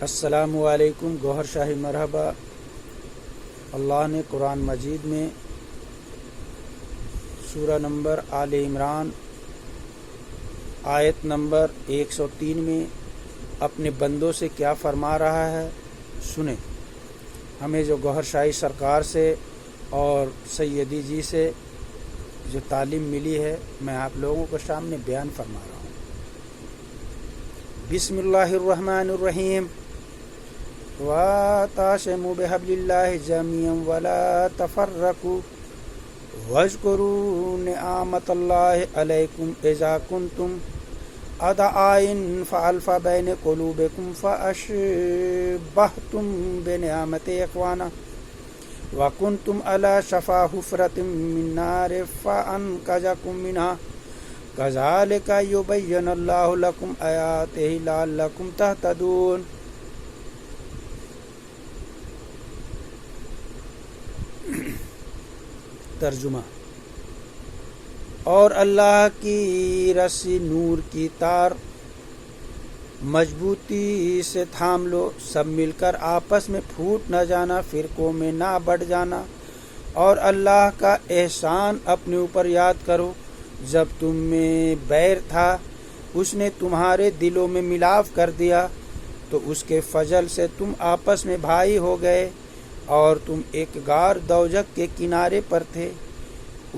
السلام علیکم۔ گوہر شاہی مرحبا۔ اللہ نے قرآن مجید میں سورہ نمبر آل عمران آیت نمبر 103 میں اپنے بندوں سے کیا فرما رہا ہے سنیں۔ ہمیں جو گوہر شاہی سرکار سے اور سیدی جی سے جو تعلیم ملی ہے میں آپ لوگوں کو سامنے بیان فرما رہا ہوں۔ بسم اللہ الرحمن الرحیم۔ وَاعْتَصِمُوا بِحَبْلِ اللَّهِ جَمِيعًا وَلَا تَفَرَّقُوا وَاذْكُرُوا نِعْمَتَ اللَّهِ عَلَيْكُمْ إِذَا كُنْتُمْ أَعْدَاءً فَأَلَّفَ بَيْنَ قُلُوبِكُمْ فَأَصْبَحْتُمْ بِنِعْمَتِهِ إِخْوَانًا وَكُنْتُمْ عَلَى شَفَا حُفْرَةٍ مِّن نَّارٍ فَأَنقَذَكُم مِّنْهَا كَذَلِكَ يُبَيِّنُ اللَّهُ لَكُمْ آيَاتِهِ لَعَلَّكُمْ تَهْتَدُونَ۔ ترجمہ۔ اور اللہ کی رسی نور کی تار مضبوطی سے تھام لو، سب مل کر آپس میں پھوٹ نہ جانا، فرقوں میں نہ بٹ جانا، اور اللہ کا احسان اپنے اوپر یاد کرو۔ جب تم میں بیر تھا اس نے تمہارے دلوں میں ملاپ کر دیا، تو اس کے فضل سے تم آپس میں بھائی ہو گئے، اور تم ایک غار دوزخ کے کنارے پر تھے،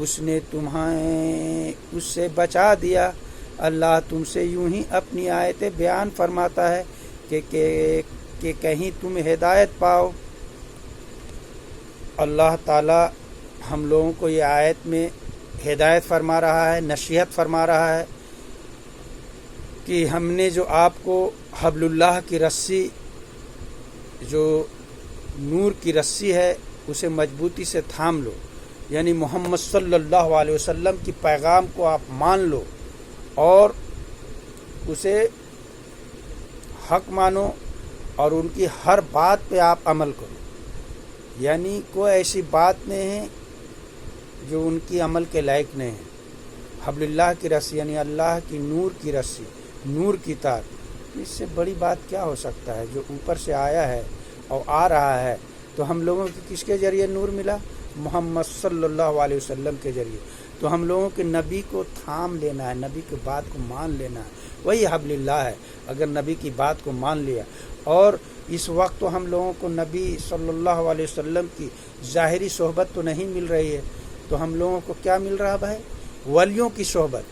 اس نے تمہیں اس سے بچا دیا۔ اللہ تم سے یوں ہی اپنی آیتیں بیان فرماتا ہے کہ کہیں تم ہدایت پاؤ۔ اللہ تعالی ہم لوگوں کو یہ آیت میں ہدایت فرما رہا ہے، نصیحت فرما رہا ہے کہ ہم نے جو آپ کو حبل اللہ کی رسی، جو نور کی رسی ہے، اسے مضبوطی سے تھام لو، یعنی محمد صلی اللہ علیہ وسلم کی پیغام کو آپ مان لو اور اسے حق مانو، اور ان کی ہر بات پہ آپ عمل کرو، یعنی کوئی ایسی بات نہیں ہے جو ان کی عمل کے لائق نہیں ہے۔ حبل اللہ کی رسی یعنی اللہ کی نور کی رسی، نور کی تار، اس سے بڑی بات کیا ہو سکتا ہے جو اوپر سے آیا ہے اور آ رہا ہے۔ تو ہم لوگوں کو کس کے ذریعے نور ملا؟ محمد صلی اللہ علیہ وسلم کے ذریعے۔ تو ہم لوگوں کے نبی کو تھام لینا ہے، نبی کی بات کو مان لینا ہے، وہی حبل اللہ ہے۔ اگر نبی کی بات کو مان لیا، اور اس وقت تو ہم لوگوں کو نبی صلی اللہ علیہ وسلم کی ظاہری صحبت تو نہیں مل رہی ہے، تو ہم لوگوں کو کیا مل رہا بھائی؟ ولیوں کی صحبت،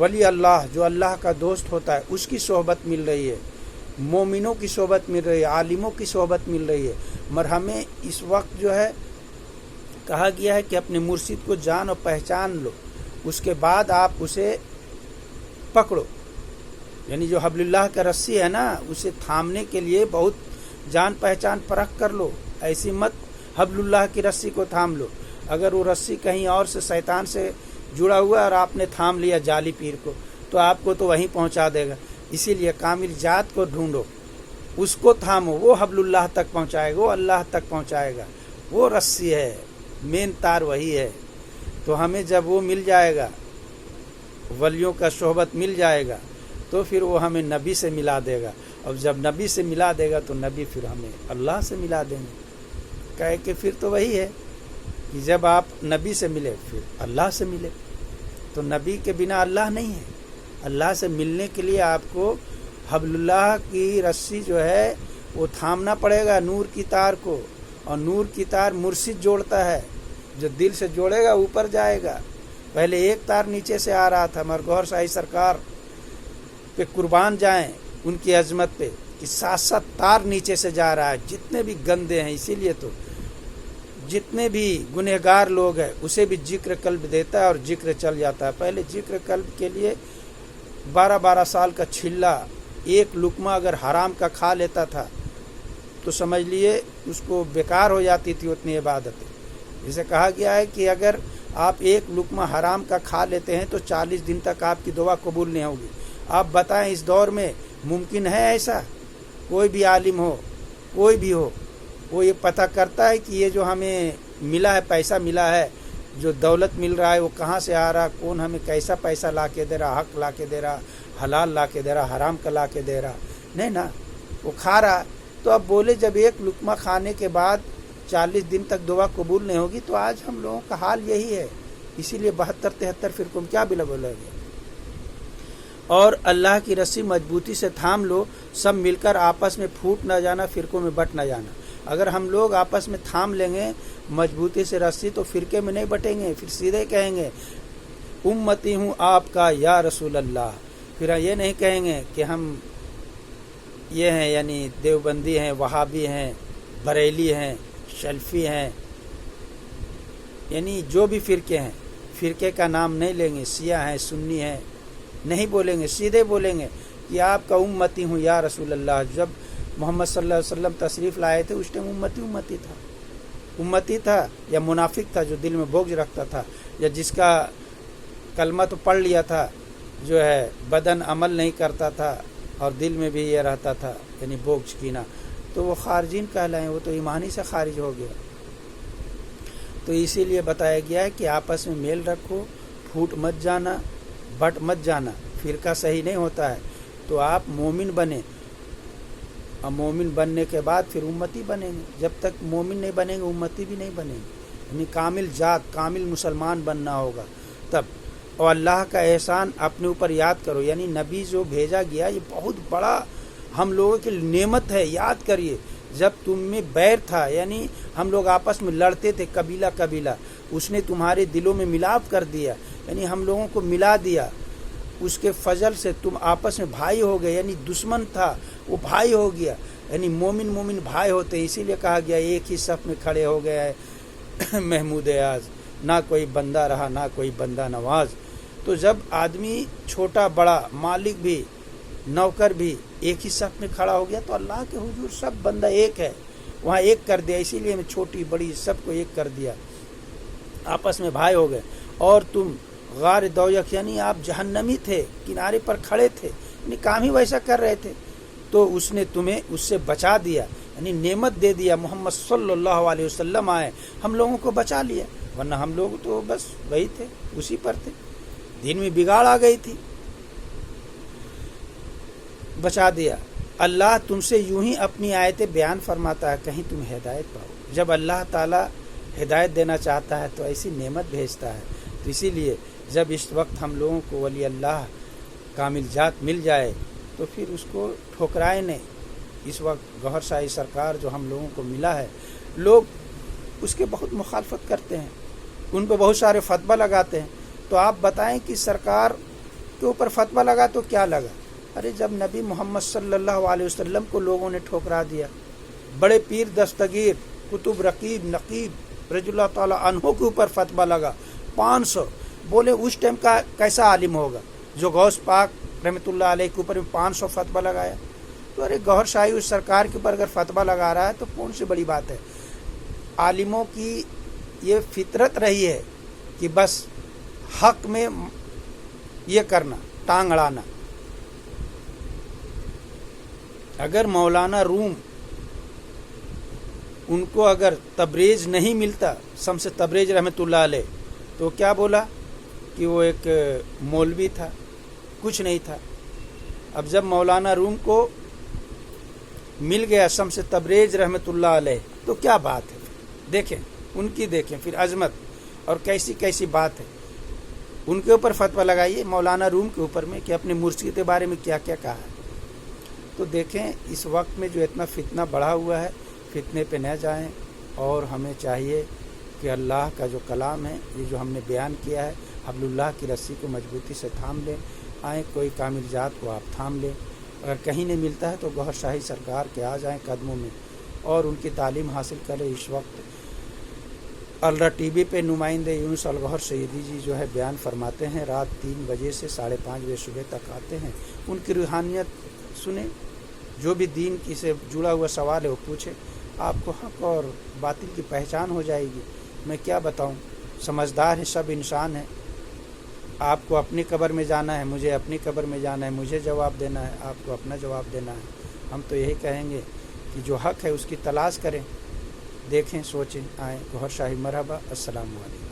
ولی اللہ جو اللہ کا دوست ہوتا ہے اس کی صحبت مل رہی ہے، مومنوں کی صحبت مل رہی ہے، عالموں کی صحبت مل رہی ہے۔ مگر ہمیں اس وقت جو ہے کہا گیا ہے کہ اپنے مرشد کو جان اور پہچان لو، اس کے بعد آپ اسے پکڑو، یعنی جو حبل اللہ کا رسی ہے نا، اسے تھامنے کے لیے بہت جان پہچان پرکھ کر لو، ایسی مت حبل اللہ کی رسی کو تھام لو۔ اگر وہ رسی کہیں اور سے شیطان سے جڑا ہوا اور آپ نے تھام لیا جعلی پیر کو، تو آپ کو تو وہیں پہنچا دے گا۔ اسی لیے کامل ذات کو ڈھونڈو، اس کو تھامو، وہ حبل اللہ تک پہنچائے گا، وہ اللہ تک پہنچائے گا، وہ رسی ہے، مین تار وہی ہے۔ تو ہمیں جب وہ مل جائے گا، ولیوں کا صحبت مل جائے گا، تو پھر وہ ہمیں نبی سے ملا دے گا، اور جب نبی سے ملا دے گا تو نبی پھر ہمیں اللہ سے ملا دیں گے۔ کہے کہ پھر تو وہی ہے کہ جب آپ نبی سے ملے پھر اللہ سے ملے، تو نبی کے بنا اللہ نہیں ہے۔ اللہ سے ملنے کے لیے آپ کو حبل اللہ کی رسی جو ہے وہ تھامنا پڑے گا، نور کی تار کو، اور نور کی تار مرشد جوڑتا ہے، جو دل سے جوڑے گا اوپر جائے گا۔ پہلے ایک تار نیچے سے آ رہا تھا، مگر گوہر شاہی سرکار پہ قربان جائیں ان کی عظمت پہ کہ 7 تار نیچے سے جا رہا ہے، جتنے بھی گندے ہیں۔ اسی لیے تو جتنے بھی گنہگار لوگ ہیں اسے بھی ذکر قلب دیتا ہے اور ذکر چل جاتا ہے۔ پہلے ذکر قلب کے لیے 12 سال کا چھلا ایک لقمہ اگر حرام کا کھا لیتا تھا تو سمجھ لیے اس کو بیکار ہو جاتی تھی اتنی عبادتیں۔ جسے کہا گیا ہے کہ اگر آپ ایک لقمہ حرام کا کھا لیتے ہیں تو 40 دن تک آپ کی دعا قبول نہیں ہوگی۔ آپ بتائیں اس دور میں ممکن ہے ایسا؟ کوئی بھی عالم ہو، کوئی بھی ہو، وہ یہ پتہ کرتا ہے کہ یہ جو ہمیں ملا ہے، پیسہ ملا ہے، جو دولت مل رہا ہے، وہ کہاں سے آ رہا، کون ہمیں کیسا پیسہ لا کے دے رہا، حق لا کے دے رہا، حلال لا کے دے رہا، حرام کا لا کے دے رہا؟ نہیں نا، وہ کھا رہا. تو اب بولے جب ایک لقمہ کھانے کے بعد 40 دن تک دعا قبول نہیں ہوگی تو آج ہم لوگوں کا حال یہی ہے. اسی لیے 72-73 فرقوں میں کیا بلا بولا گیا. اور اللہ کی رسی مضبوطی سے تھام لو, سب مل کر آپس میں پھوٹ نہ جانا, فرقوں میں بٹ نہ جانا. اگر ہم لوگ آپس میں تھام لیں گے مضبوطی سے رسی تو فرقے میں نہیں بٹیں گے, پھر سیدھے کہیں گے امتی ہوں آپ کا یا رسول اللہ. پھر یہ نہیں کہیں گے کہ ہم یہ ہیں یعنی دیوبندی ہیں, وہابی ہیں, بریلی ہیں, شلفی ہیں, یعنی جو بھی فرقے ہیں فرقے کا نام نہیں لیں گے. شیعہ ہیں, سنی ہیں, نہیں بولیں گے, سیدھے بولیں گے کہ آپ کا امتی ہوں یا رسول اللہ. جب محمد صلی اللہ علیہ وسلم تشریف لائے تھے اس ٹائم امتی تھا یا منافق تھا جو دل میں بغض رکھتا تھا, یا جس کا کلمہ تو پڑھ لیا تھا, جو ہے بدن عمل نہیں کرتا تھا اور دل میں بھی یہ رہتا تھا یعنی بغض کینہ, تو وہ خارجین کہلائیں, وہ تو ایمانی سے خارج ہو گیا. تو اسی لیے بتایا گیا ہے کہ آپس میں میل رکھو, پھوٹ مت جانا, بٹ مت جانا. فرقہ صحیح نہیں ہوتا ہے تو آپ مومن بنیں, اور مومن بننے کے بعد پھر امتی بنیں گے. جب تک مومن نہیں بنیں گے امتی بھی نہیں بنیں گے. یعنی کامل ذات, کامل مسلمان بننا ہوگا تب. اور اللہ کا احسان اپنے اوپر یاد کرو, یعنی نبی جو بھیجا گیا یہ بہت بڑا ہم لوگوں کی نعمت ہے. یاد کریے جب تم میں بیر تھا, یعنی ہم لوگ آپس میں لڑتے تھے قبیلہ, اس نے تمہارے دلوں میں ملاپ کر دیا, یعنی ہم لوگوں کو ملا دیا. اس کے فضل سے تم آپس میں بھائی ہو گئے, یعنی دشمن تھا وہ بھائی ہو گیا. یعنی مومن بھائی ہوتے ہیں. اسی لیے کہا گیا ایک ہی صف میں کھڑے ہو گیا ہے محمود ایاز, نہ کوئی بندہ رہا نہ کوئی بندہ نواز. تو جب آدمی چھوٹا بڑا, مالک بھی نوکر بھی ایک ہی صف میں کھڑا ہو گیا تو اللہ کے حضور سب بندہ ایک ہے, وہاں ایک کر دیا. اسی لیے چھوٹی بڑی سب کو ایک کر دیا, آپس میں بھائی ہو گئے. اور تم غار دوزخ یعنی آپ جہنمی تھے, کنارے پر کھڑے تھے, یعنی کام ہی ویسا کر رہے تھے, تو اس نے تمہیں اس سے بچا دیا, یعنی نعمت دے دیا. محمد صلی اللہ علیہ وسلم آئے, ہم لوگوں کو بچا لیا, ورنہ ہم لوگ تو بس وہی تھے, اسی پر تھے, دین میں بگاڑ آ گئی تھی, بچا دیا. اللہ تم سے یوں ہی اپنی آیتیں بیان فرماتا ہے کہیں تم ہدایت پاؤ. جب اللہ تعالیٰ ہدایت دینا چاہتا ہے تو ایسی نعمت بھیجتا ہے. تو اسی لیے جب اس وقت ہم لوگوں کو ولی اللہ کامل ذات مل جائے تو پھر اس کو ٹھکرائے نہیں. اس وقت گوہر شاہی سرکار جو ہم لوگوں کو ملا ہے, لوگ اس کے بہت مخالفت کرتے ہیں, ان پہ بہت سارے فتویٰ لگاتے ہیں. تو آپ بتائیں کہ سرکار کے اوپر فتویٰ لگا تو کیا لگا؟ ارے جب نبی محمد صلی اللہ علیہ وسلم کو لوگوں نے ٹھکرا دیا, بڑے پیر دستگیر قطب رقیب نقیب رضی اللہ تعالیٰ عنہ کے اوپر فتویٰ لگا 500, بولے اس ٹائم کا کیسا عالم ہوگا جو غوث پاک رحمۃ اللہ علیہ کے اوپر 500 فتویٰ لگایا. تو ارے گوہر شاہی اس سرکار کے اوپر اگر فتویٰ لگا رہا ہے تو کون سی بڑی بات ہے. عالموں کی یہ فطرت رہی ہے کہ بس حق میں یہ کرنا, ٹانگ اڑانا. اگر مولانا روم ان کو اگر تبریز نہیں ملتا, شمس تبریز رحمۃ اللہ علیہ, تو کیا بولا کہ وہ ایک مولوی تھا, کچھ نہیں تھا. اب جب مولانا روم کو مل گیا شمس تبریز رحمۃ اللہ علیہ تو کیا بات ہے. دیکھیں ان کی, دیکھیں پھر عظمت اور کیسی کیسی بات ہے. ان کے اوپر فتویٰ لگائیے مولانا روم کے اوپر میں کہ اپنے مرشد کے بارے میں کیا کیا کہا ہے. تو دیکھیں اس وقت میں جو اتنا فتنہ بڑھا ہوا ہے, فتنے پہ نہ جائیں. اور ہمیں چاہیے کہ اللہ کا جو کلام ہے, یہ جو ہم نے بیان کیا ہے, حبل اللہ کی رسی کو مضبوطی سے تھام لیں. آئیں کوئی کامل ذات کو آپ تھام لیں. اگر کہیں نہیں ملتا ہے تو گوہر شاہی سرکار کے آ جائیں قدموں میں اور ان کی تعلیم حاصل کریں. اس وقت الرا ٹی وی پہ نمائندے یونس الگوہر سیدی جی جو ہے بیان فرماتے ہیں, رات 3 بجے سے 5:30 بجے صبح تک آتے ہیں. ان کی روحانیت سنیں, جو بھی دین کی سے جڑا ہوا سوال ہے وہ پوچھیں, آپ کو حق اور باطل کی پہچان ہو جائے گی. میں کیا بتاؤں, سمجھدار ہے سب انسان ہیں. آپ کو اپنی قبر میں جانا ہے, مجھے اپنی قبر میں جانا ہے, مجھے جواب دینا ہے, آپ کو اپنا جواب دینا ہے. ہم تو یہی کہیں گے کہ جو حق ہے اس کی تلاش کریں, دیکھیں, سوچیں, آئیں. گوہر شاہی مرحبا. السلام علیکم.